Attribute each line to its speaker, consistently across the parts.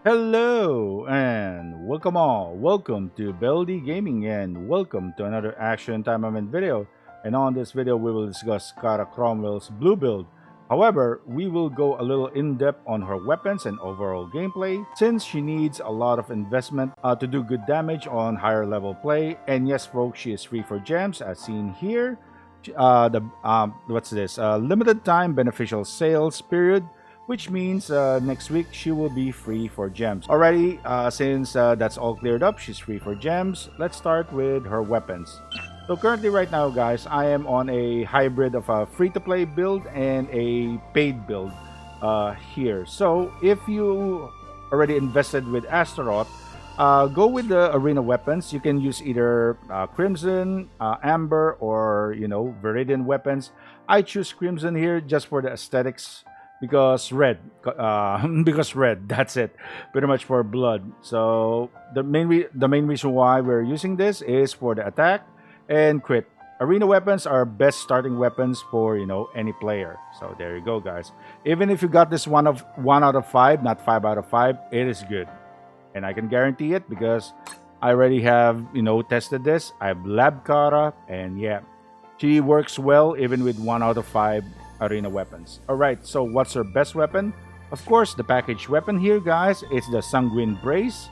Speaker 1: Hello and welcome all. Welcome to BellowD Gaming and welcome to another Action Taimanin video. And on this video, we will discuss Cara Cromwell's blue build. However, we will go a little in depth on her weapons and overall gameplay since she needs a lot of investment to do good damage on higher level play. And yes, folks, she is free for gems as seen here. The what's this? Limited time beneficial sales period, which means next week she will be free for gems. Alrighty, since that's all cleared up, she's free for gems. Let's start with her weapons. So currently right now, guys, I am on a hybrid of a free-to-play build and a paid build here. So if you already invested with Astaroth, go with the arena weapons. You can use either Crimson, Amber, or Viridian weapons. I choose Crimson here just for the aesthetics because red, because red. That's it, pretty much for blood. So the main reason why we're using this is for the attack and crit. Arena weapons are best starting weapons for any player. So there you go, guys. Even if you got this one out of five, not 5 out of 5, it is good, and I can guarantee it because I already have tested this. I've lab Kara, and yeah, she works well even with 1 out of 5 arena weapons. All right, so what's her best weapon? Of course, the package weapon here, guys. It's the Sanguine Brace.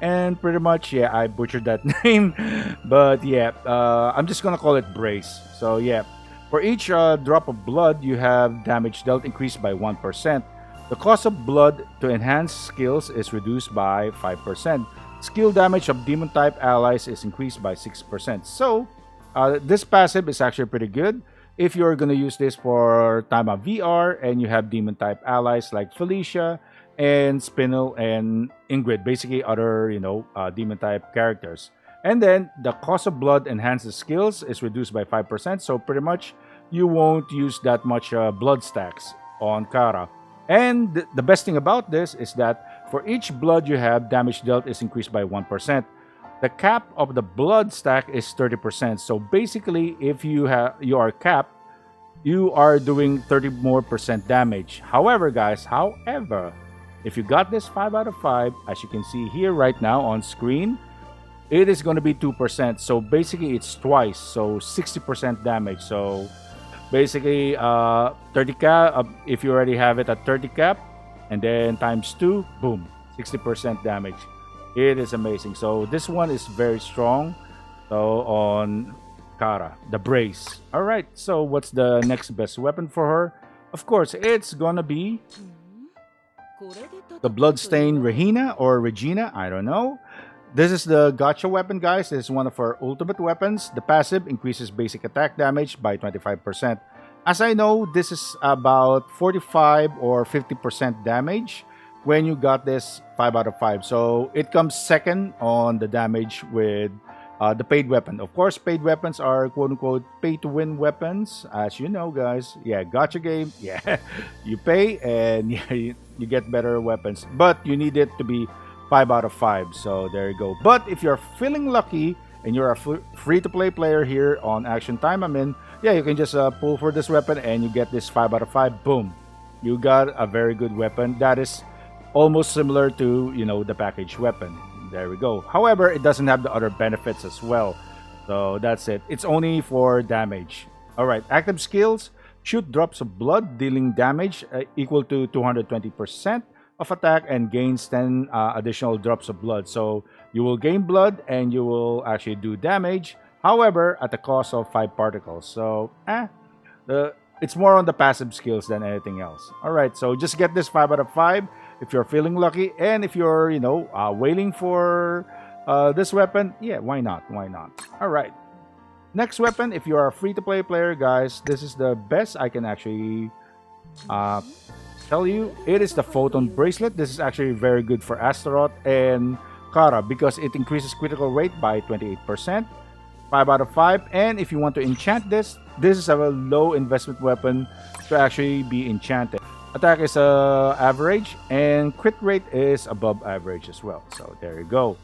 Speaker 1: And pretty much, yeah, I butchered that name. But yeah, I'm just gonna call it Brace. So yeah, for each drop of blood, you have damage dealt increased by 1%. The cost of blood to enhance skills is reduced by 5%. Skill damage of demon type allies is increased by 6%. So this passive is actually pretty good if you're going to use this for Tama VR and you have demon type allies like Felicia and Spinel and Ingrid, basically other demon type characters. And then the cost of blood enhances skills is reduced by 5%, so pretty much you won't use that much blood stacks on Kara. And the best thing about this is that for each blood you have, damage dealt is increased by 1%. The cap of the blood stack is 30%. So basically, if you are capped, you are doing 30 more percent damage. However, guys, if you got this 5 out of 5, as you can see here right now on screen, it is going to be 2%. So basically, it's twice. So 60% damage. So basically, 30 cap. If you already have it at 30 cap, and then times 2, boom, 60% damage. It is amazing. So this one is very strong. So on Kara, the brace. All right. So what's the next best weapon for her? Of course, it's gonna be the Bloodstained Regina or Regina. I don't know. This is the gotcha weapon, guys. This is one of our ultimate weapons. The passive increases basic attack damage by 25%. As I know, this is about 45 or 50% damage when you got this 5 out of 5. So it comes second on the damage with the paid weapon. Of course, paid weapons are quote unquote pay to win weapons, as you know, guys. Yeah, gotcha game. Yeah, you pay and yeah, you get better weapons, but you need it to be 5 out of 5. So there you go. But if you're feeling lucky and you're a free to play player here on Action Time, yeah, you can just pull for this weapon and you get this 5 out of 5. Boom, you got a very good weapon that is almost similar to the package weapon. There we go. However, it doesn't have the other benefits as well. So that's it. It's only for damage. All right. Active skills: shoot drops of blood, dealing damage equal to 220% of attack, and gains 10 additional drops of blood. So you will gain blood and you will actually do damage. However, at the cost of 5 particles. So it's more on the passive skills than anything else. All right. So just get this 5 out of 5 if you're feeling lucky, and if you're waiting for this weapon, yeah, why not, all right, next weapon. If you are a free-to-play player, guys, this is the best I can actually tell you. It is the Photon Bracelet. This is actually very good for Astaroth and Kara because it increases critical rate by 28%, 5 out of 5. And if you want to enchant this is a low investment weapon to actually be enchanted. Attack is average, and crit rate is above average as well. So there you go.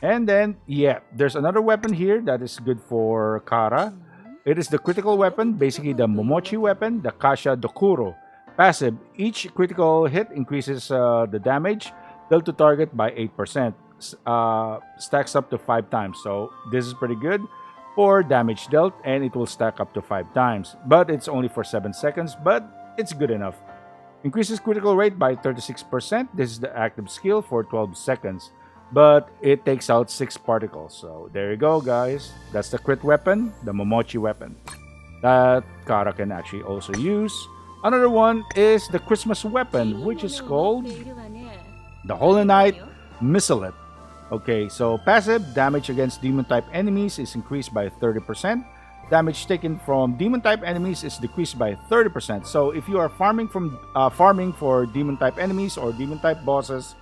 Speaker 1: And then, yeah, there's another weapon here that is good for Kara. It is the critical weapon, basically the Momochi weapon, the Kasha Dokuro. Passive: each critical hit increases the damage dealt to target by 8%. Stacks up to 5 times. So this is pretty good for damage dealt, and it will stack up to 5 times. But it's only for 7 seconds, but it's good enough. Increases critical rate by 36%. This is the active skill for 12 seconds. But it takes out 6 particles. So there you go, guys. That's the crit weapon, the Momochi weapon, that Kara can actually also use. Another one is the Christmas weapon, which is called the Holy Knight Missilet. Okay, so passive damage against demon type enemies is increased by 30%. Damage taken from demon type enemies is decreased by 30%. So if you are farming for demon type enemies or demon type bosses,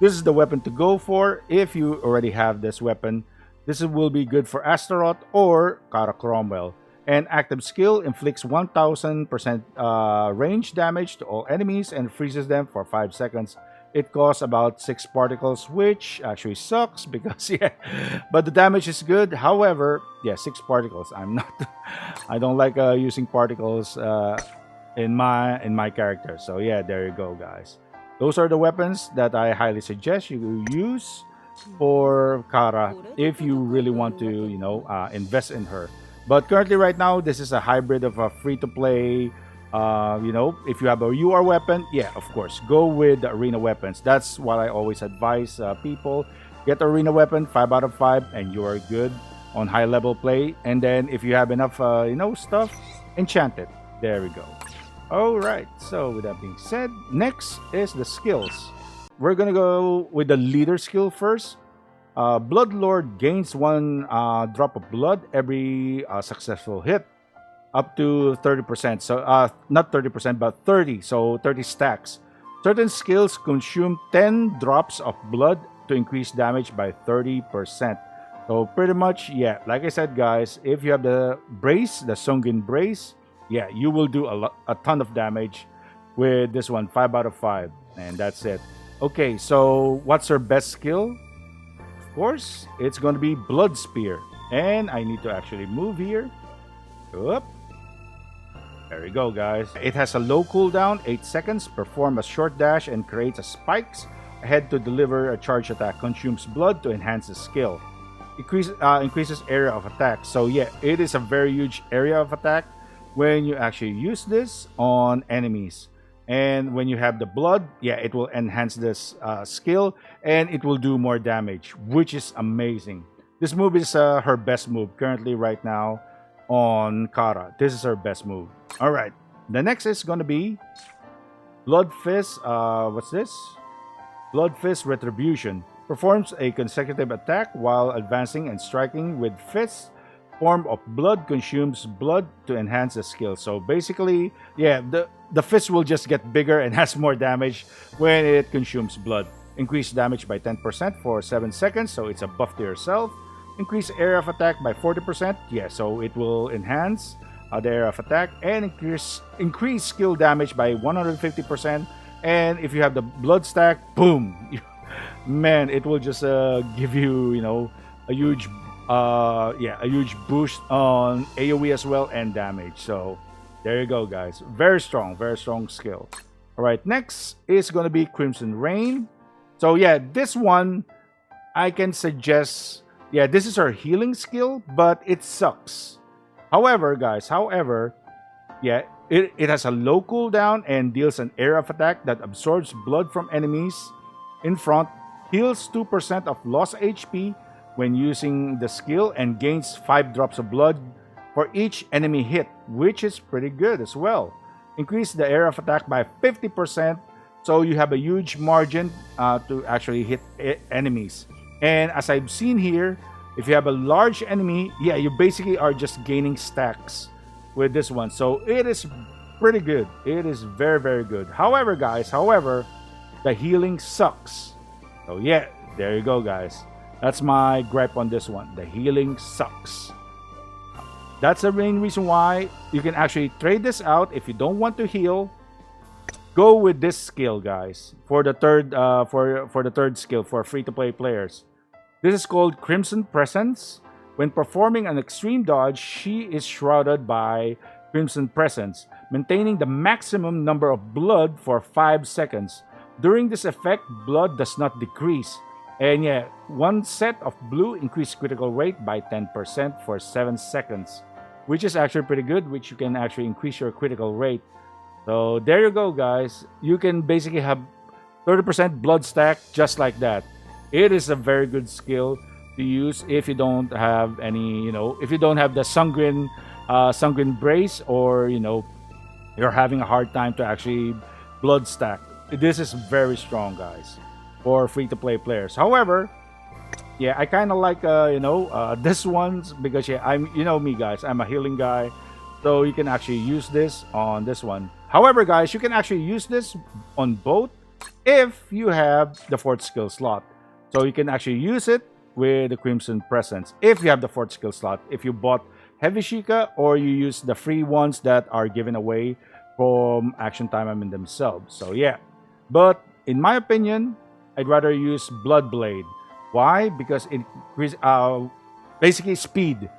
Speaker 1: this is the weapon to go for. If you already have this weapon, this will be good for Astaroth or Cara Cromwell. And active skill inflicts 1000% range damage to all enemies and freezes them for 5 seconds. It costs about 6 particles, which actually sucks because but the damage is good. However, 6 particles. I don't like using particles in my character. So there you go, guys. Those are the weapons that I highly suggest you use for Kara if you really want to, invest in her. But currently, right now, this is a hybrid of a free-to-play. If you have a UR weapon, of course, go with the arena weapons. That's what I always advise people. Get the arena weapon, 5 out of 5, and you are good on high-level play. And then if you have enough, stuff, enchant it. There we go. All right. So with that being said, next is the skills. We're gonna go with the leader skill first. Bloodlord gains 1 drop of blood every successful hit, up to 30%. So not 30%, but 30. So 30 stacks. Certain skills consume 10 drops of blood to increase damage by 30%. So pretty much, like I said, guys, if you have the brace, the Sungin brace, you will do a ton of damage with this one, 5 out of 5, and that's it. Okay, so what's her best skill? Of course, it's going to be Blood Spear, and I need to actually move here. Up. There we go, guys. It has a low cooldown, 8 seconds, perform a short dash, and creates a spikes ahead to deliver a charge attack. Consumes blood to enhance the skill. Increases area of attack. So it is a very huge area of attack when you actually use this on enemies. And when you have the blood, it will enhance this skill, and it will do more damage, which is amazing. This move is her best move currently right now on Kara. This is her best move. All right. The next is going to be Blood Fist. What's this? Blood Fist Retribution. Performs a consecutive attack while advancing and striking with fists. Form of blood consumes blood to enhance the skill. So basically, the fist will just get bigger and has more damage when it consumes blood. Increase damage by 10% for 7 seconds, so it's a buff to yourself. Increase area of attack by 40%, so it will enhance the area of attack. And increase skill damage by 150%. And if you have the blood stack, boom, man, it will just give you, a huge a huge boost on AoE as well and damage. So there you go, guys. Very strong skill. All right, next is going to be Crimson Rain. So this one I can suggest. This is her healing skill, but it sucks. However, guys, it has a low cooldown and deals an area of attack that absorbs blood from enemies in front, heals 2% of lost HP when using the skill, and gains 5 drops of blood for each enemy hit, which is pretty good as well. Increase the area of attack by 50%, so you have a huge margin to actually hit enemies. And as I've seen here, if you have a large enemy, you basically are just gaining stacks with this one. So it is pretty good. It is very, very good. However, guys, the healing sucks. So there you go, guys. That's my gripe on this one. The healing sucks. That's the main reason why you can actually trade this out if you don't want to heal. Go with this skill, guys, for the third for the third skill for free-to-play players. This is called Crimson Presence. When performing an extreme dodge, she is shrouded by Crimson Presence, maintaining the maximum number of blood for 5 seconds. During this effect, blood does not decrease. And yeah, one set of blue increased critical rate by 10% for 7 seconds, which is actually pretty good, which you can actually increase your critical rate. So there you go, guys. You can basically have 30% blood stack just like that. It is a very good skill to use if you don't have any, if you don't have the sanguine brace, or you're having a hard time to actually blood stack. This is very strong, guys, for free-to-play players. However, yeah, I kind of like this one's, because yeah, I'm me, guys, I'm a healing guy, so you can actually use this on this one. However, guys, you can actually use this on both if you have the 4th skill slot. So you can actually use it with the Crimson Presence if you have the 4th skill slot. If you bought Heavy Sheikah, or you use the free ones that are given away from Action Taimamin themselves. So yeah, but in my opinion, I'd rather use Bloodblade. Why? Because it basically speed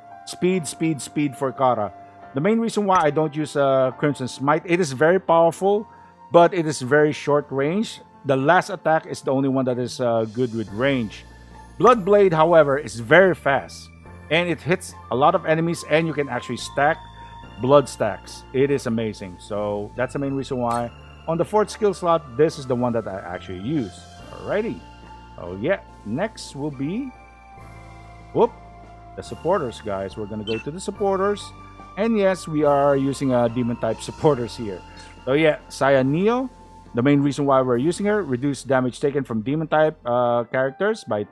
Speaker 1: for Cara. The main reason why I don't use Crimson Smite, it is very powerful, but it is very short range. The last attack is the only one that is good with range. Bloodblade, however, is very fast, and it hits a lot of enemies, and you can actually stack blood stacks. It is amazing. So that's the main reason why on the 4th skill slot, this is the one that I actually use. Alrighty. Oh yeah, next will be the supporters, guys. We're gonna go to the supporters, and yes, we are using a demon type supporters here. So yeah, Saya Neo. The main reason why we're using her: reduce damage taken from demon type characters by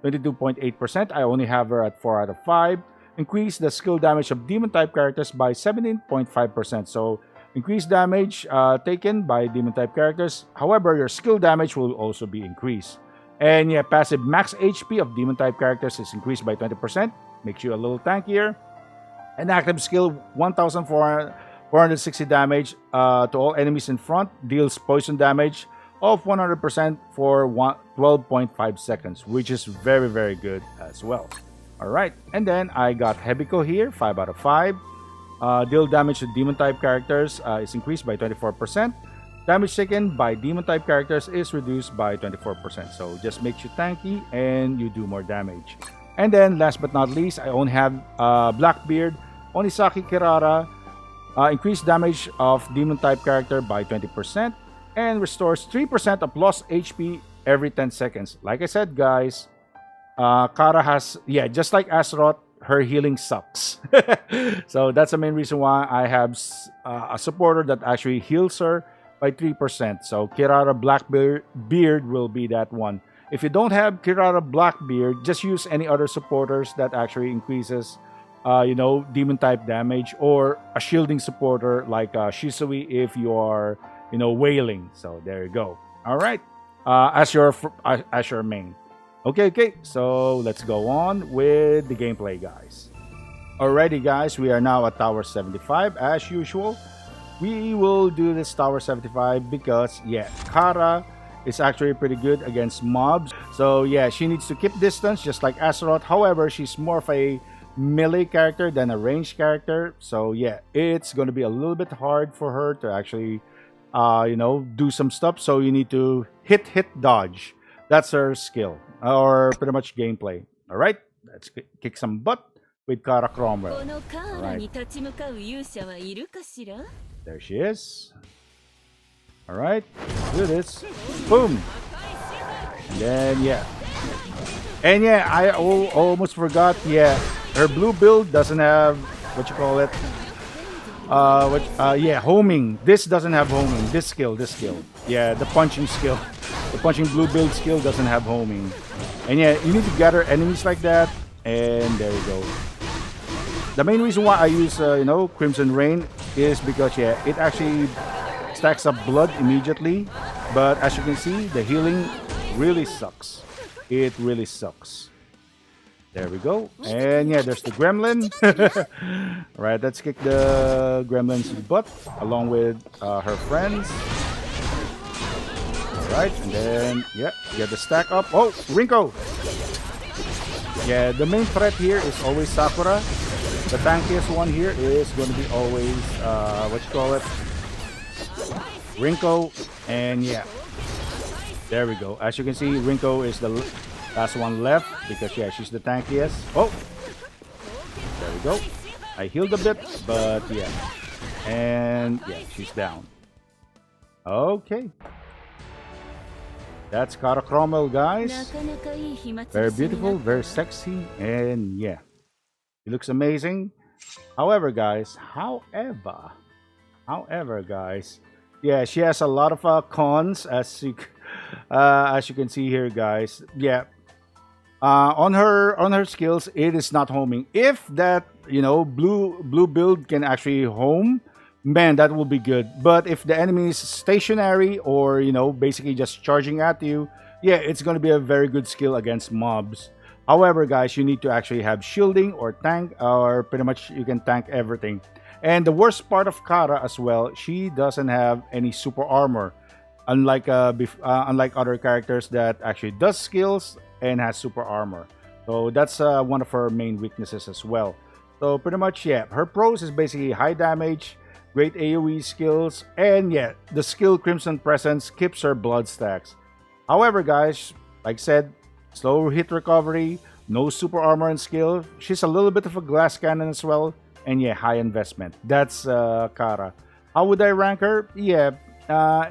Speaker 1: 22.8%. I only have her at 4 out of 5. Increase the skill damage of demon type characters by 17.5%. So increased damage taken by demon type characters. However, your skill damage will also be increased. And yeah, passive max HP of demon type characters is increased by 20%. Makes you a little tankier. And active skill 1,460 damage to all enemies in front. Deals poison damage of 100% for 12.5 seconds, which is very, very good as well. Alright, and then I got Hebiko here, 5 out of 5. Deal damage to demon type characters is increased by 24%. Damage taken by demon type characters is reduced by 24%. So just makes you tanky and you do more damage. And then last but not least, I only have Blackbeard Onisaki Kirara. Increased damage of demon type character by 20%. And restores 3% of lost HP every 10 seconds. Like I said, guys, Cara has, just like Azeroth, her healing sucks. So that's the main reason why I have a supporter that actually heals her by 3%. So Kirara Blackbeard will be that one. If you don't have Kirara Blackbeard, just use any other supporters that actually increases, demon type damage, or a shielding supporter like Shisui if you are, wailing. So there you go. All right, as your main. Okay, so let's go on with the gameplay, guys. Alrighty, guys, we are now at Tower 75 as usual. We will do this Tower 75 because, Cara is actually pretty good against mobs. So, she needs to keep distance just like Azeroth. However, she's more of a melee character than a ranged character. So, it's going to be a little bit hard for her to actually, do some stuff. So, you need to hit, dodge. That's her skill, or pretty much gameplay. All right, let's kick some butt with Cara Cromwell. All right. There she is. All right, do this. Boom. And then, and I almost forgot. Her blue build doesn't have what you call it. Homing. This doesn't have homing. This skill. The punching skill. The punching blue build skill doesn't have homing. And you need to gather enemies like that. And there you go. The main reason why I use, Crimson Rain is because, it actually stacks up blood immediately. But as you can see, the healing really sucks. It really sucks. There we go. And there's the gremlin. Alright, let's kick the gremlin's butt along with her friends. Alright, and then, get the stack up. Oh, Rinko! The main threat here is always Sakura. The tankiest one here is going to be always, Rinko. And There we go. As you can see, Rinko is the last one left because yeah, she's the tankiest. Oh, there we go. I healed a bit, but yeah. And yeah, she's down. Okay. That's Cara Cromwell, guys. Very beautiful, very sexy, and yeah, it looks amazing. However, guys, yeah, she has a lot of cons as you can see here, guys. Yeah, on her skills, it is not homing. If that blue build can actually home, man, that will be good. But if the enemy is stationary or basically just charging at you, yeah, it's going to be a very good skill against mobs. However, guys, you need to actually have shielding or tank, or pretty much you can tank everything. And the worst part of Kara as well, she doesn't have any super armor, unlike other characters that actually does skills and has super armor. So that's one of her main weaknesses as well. So pretty much, yeah, her pros is basically high damage, great AoE skills, and yeah, the skill Crimson Presence keeps her blood stacks. However, guys, like I said, slow hit recovery, no super armor and skill. She's a little bit of a glass cannon as well, and yeah, high investment. That's Kara. How would I rank her? Yeah,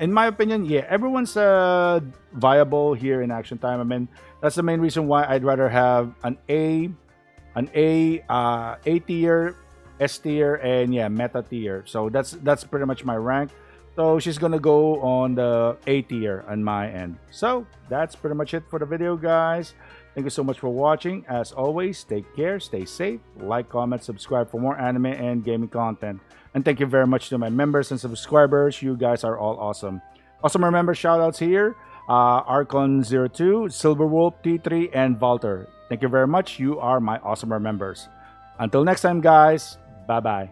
Speaker 1: in my opinion, yeah, everyone's viable here in Action Time. I mean, that's the main reason why I'd rather have A tier, S tier, and yeah, meta tier. So that's pretty much my rank. So she's gonna go on the A tier on my end. So that's pretty much it for the video, guys. Thank you so much for watching. As always, take care, stay safe, like, comment, subscribe for more anime and gaming content. And thank you very much to my members and subscribers. You guys are all awesome. Awesome member shoutouts here. Archon02, Silverwolf, T3, and Valter. Thank you very much. You are my awesomer members. Until next time, guys. Bye-bye.